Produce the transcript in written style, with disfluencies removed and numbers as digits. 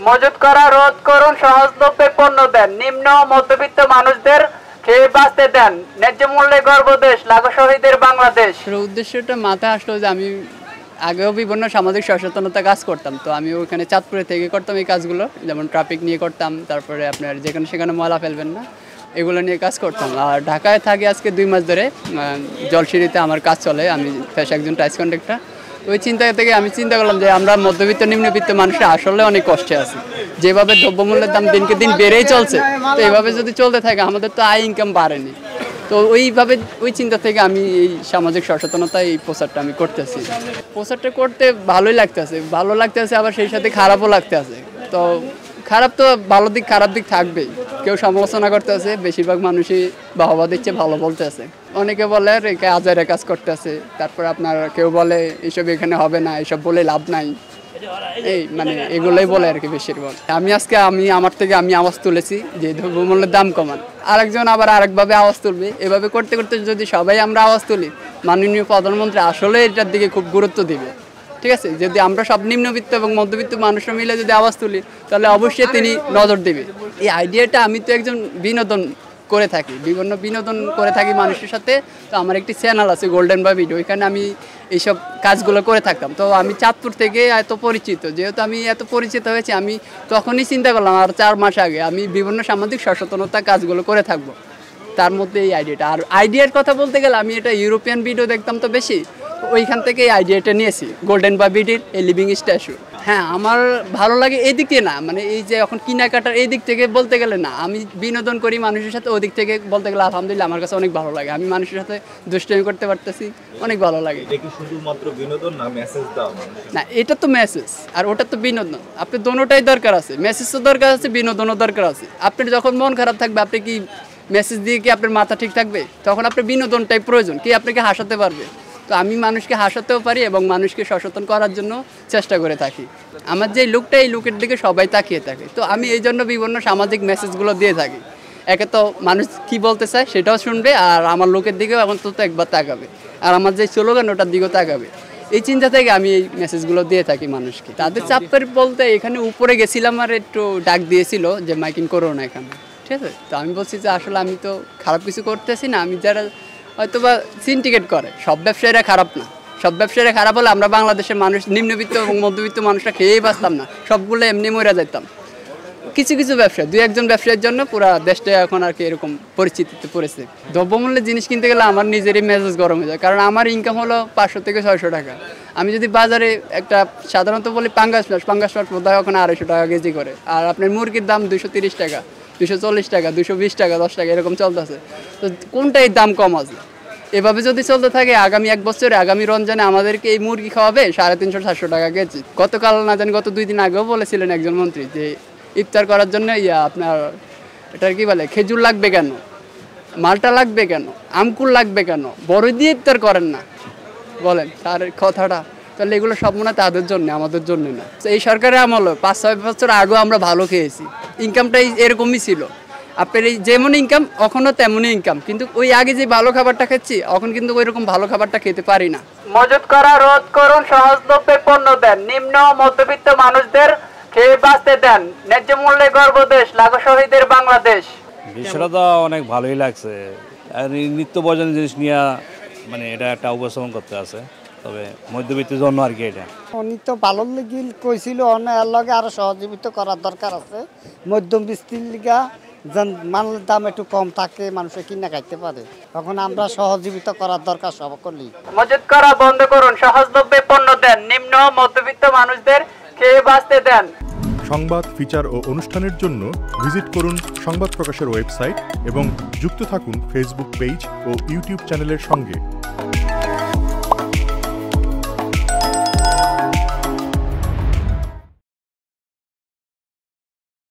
মজুত করা রোধ করুন, সহজলভ্যে পণ্য দেন, নিম্ন মধ্যবিত্ত মানুষদের খেয়ে বাঁচতে দেন, ন্যায্য মূল্যে গর্ব দেশ, লাখো শহীদের বাংলাদেশ। উদ্দেশ্যটা মাথায় আসলো যে আমি আগেও বিভিন্ন সামাজিক সচেতনতা কাজ করতাম, তো আমি ওখানে চাঁদপুরে থেকে করতাম এই কাজগুলো, যেমন ট্রাফিক নিয়ে করতাম, তারপরে আপনার যেখানে সেখানে ময়লা ফেলবেন না এগুলো নিয়ে কাজ করতাম। আর ঢাকায় থাকি আজকে 2 মাস ধরে, জলসিঁড়িতে আমার কাজ চলে, আমি পেশা একজন টাইস কন্ট্রাক্টর। ওই চিন্তা থেকে আমি চিন্তা করলাম যে আমরা মধ্যবিত্ত নিম্নবিত্ত মানুষরা আসলে অনেক কষ্টে আছি, যেভাবে দ্রব্যমূল্যের দাম দিনকে দিন বেড়েই চলছে, তো এইভাবে যদি চলতে থাকে আমাদের তো আয় ইনকাম বাড়েনি। তো ওই চিন্তা থেকে আমি এই সামাজিক সচেতনতা এই প্রচারটা আমি করতেছি। প্রচারটা করতে ভালোই লাগতেছে, ভালো লাগতেছে, আবার সেই সাথে খারাপও লাগতেছে। তো খারাপ তো ভালো দিক খারাপ দিক থাকবেই, কেউ সমালোচনা করতে আছে, বেশিরভাগ মানুষই বাহবা দিচ্ছে, ভালো বলতে আছে। অনেকে বলে আজারে কাজ করতে আছে, তারপর আপনার কেউ বলে এইসব এখানে হবে না, এইসব বলে লাভ নাই, এই মানে এগুলোই বলে আর কি বেশিরভাগ। আমি আমার থেকে আওয়াজ তুলেছি যে দ্রব্যমূল্যের দাম কমান, আরেকজন আবার আরেকভাবে আওয়াজ তুলবে, এভাবে করতে করতে যদি সবাই আমরা আওয়াজ তুলি, মাননীয় প্রধানমন্ত্রী আসলে এটার দিকে খুব গুরুত্ব দিবে। ঠিক আছে, যদি আমরা সব নিম্নবিত্ত এবং মধ্যবিত্ত মানুষরা মিলে যদি আওয়াজ তুলি তাহলে অবশ্যই তিনি নজর দেবে। এই আইডিয়াটা আমি তো একজন বিনোদন করে থাকি, বিভিন্ন বিনোদন করে থাকি মানুষের সাথে। তো আমার একটি চ্যানেল আছে গোল্ডেন বা ভিডিও, ওইখানে আমি এইসব কাজগুলো করে থাকতাম। তো আমি চাঁদপুর থেকে এত পরিচিত, যেহেতু আমি এত পরিচিত হয়েছি, আমি তখনই চিন্তা করলাম আর 4 মাস আগে আমি বিভিন্ন সামাজিক সচেতনতা কাজগুলো করে থাকবো। তার মধ্যে এই আইডিয়াটা, আর আইডিয়ার কথা বলতে গেলে আমি এটা ইউরোপিয়ান ভিডিও দেখতাম তো বেশি, ওইখান থেকে এই আইডিয়াটা নিয়েছি গোল্ডেন বা বিডির এই লিভিং স্ট্যাচু। হ্যাঁ, আমার ভালো লাগে এই দিকে না, মানে এই যে এখন কেনাকাটার এই দিক থেকে বলতে গেলে না, আমি বিনোদন করি মানুষের সাথে, ওই দিক থেকে বলতে গেলে আলহামদুলিল্লাহ আমার কাছে অনেক ভালো লাগে। আমি মানুষের সাথে দুষ্টামি করতে পারতেছি, অনেক ভালো লাগে। শুধুমাত্র বিনোদন না, মেসেজ দাও না, এটা তো মেসেজ আর ওটা তো বিনোদন, আপনি দোনোটাই দরকার আছে, মেসেজও দরকার আছে, বিনোদনও দরকার আছে। আপনার যখন মন খারাপ থাকবে, আপনি কি মেসেজ দিয়ে কি আপনার মাথা ঠিক থাকবে? তখন আপনার বিনোদনটাই প্রয়োজন, কি আপনাকে হাসাতে পারবে। তো আমি মানুষকে হাসাতেও পারি এবং মানুষকে সচেতন করার জন্য চেষ্টা করে থাকি। আমার যে লুকটা, এই লুকের দিকে সবাই তাকিয়ে থাকে, তো আমি এই জন্য বিভিন্ন সামাজিক মেসেজগুলো দিয়ে থাকি। একে তো মানুষ কি বলতে চায় সেটাও শুনবে, আর আমার লুকের দিকেও এখন তো একবার তাকাবে, আর আমার যে স্লোগান ওটার দিকেও তাকাবে। এই চিন্তা থেকে আমি এই মেসেজগুলো দিয়ে থাকি মানুষকে। তাদের চাপের বলতে এখানে উপরে গেছিলাম আর একটু ডাক দিয়েছিল যে মাইকিং করো না এখানে, ঠিক আছে। তো আমি বলছি যে আসলে আমি তো খারাপ কিছু করতেছি না, আমি যারা হয়তো বা সিন্ডিকেট করে, সব ব্যবসায়ীরা খারাপ না, সব ব্যবসায়ীরা খারাপ হলে আমরা বাংলাদেশের মানুষ নিম্নবিত্ত এবং মধ্যবিত্ত মানুষরা খেয়েই বাঁচতাম না, সবগুলো এমনি মরে যেতাম। কিছু কিছু ব্যবসায়ী, 2-1 ব্যবসায়ীর জন্য পুরো দেশটা এখন আর কি এরকম পরিস্থিতিতে পড়েছে। দ্রব্যমূল্যের জিনিস কিনতে গেলে আমার নিজেরই মেজাজ গরম হয়ে যায়, কারণ আমার ইনকাম হলো 500 থেকে 600 টাকা। আমি যদি বাজারে একটা সাধারণত বলি পাঙ্গাস মাছ বোধহয় ওখানে 250 টাকা কেজি করে, আর আপনার মুরগির দাম 230 টাকা, 240 টাকা, 220 টাকা, 10 টাকা এরকম চলতেছে। তো কোনটাই দাম কম আছে? এভাবে যদি চলতে থাকে আগামী 1 বছরে, আগামী রমজানে আমাদেরকে এই মুরগি খাওয়াবে 350-400 টাকা কেজি। গতকাল না জানি গত 2 দিন আগেও বলেছিলেন একজন মন্ত্রী যে ইফতার করার জন্য আপনার এটার কি বলে খেজুর লাগবে কেন, মালটা লাগবে কেন, আমকুল লাগবে কেন, বড় দিয়ে ইফতার করেন না বলেন তার কথাটা। তাহলে এগুলো সব মনে হয় তাদের জন্য, আমাদের জন্য না। এই সরকারের আমল 5-6 বছর আগেও আমরা ভালো খেয়েছি, ইনকামটাই এরকমই ছিল। আপনার এই যেমন ইনকাম এখনও তেমনই ইনকাম, কিন্তু ওই আগে যে ভালো খাবারটা খাচ্ছি এখন কিন্তু ওই রকম ভালো খাবারটা খেতে পারি না। মজুত করা রোধ করুন, সহজলভ্যে পণ্য দেন, নিম্ন মধ্যবিত্ত মানুষদের খেয়ে বাঁচতে দেন, ন্যায্য মূল্যে গর্ব দেশ, লাখো শহীদের বাংলাদেশ। বিষয়টা তো অনেক ভালোই লাগছে, আর নিত্য প্রয়োজনীয় জিনিস নিয়ে মানে এটা একটা উপস্থাপন করতে আছে, তবে মধ্যবিত্তের জন্য আর কি এটা নিত্য ভালো লেগে কইছিল, এর লগে আরো সহযোগিতা করার দরকার আছে। মধ্যম বৃষ্টির লিগা যেন মালের দাম একটু কম থাকে, মানুষে কিনা খাইতে পারে, তখন আমরা সহযোগিতা করার দরকার সকলেই। মজুত করা বন্ধ করুন, সহজলভ্যে পণ্য দেন, নিম্ন মধ্যবিত্ত মানুষদের খেয়ে বাঁচতে দেন। সংবাদ, ফিচার ও অনুষ্ঠানের জন্য ভিজিট করুন সংবাদ প্রকাশের ওয়েবসাইট এবং যুক্ত থাকুন ফেসবুক পেজ ও ইউটিউব চ্যানেলের সঙ্গে।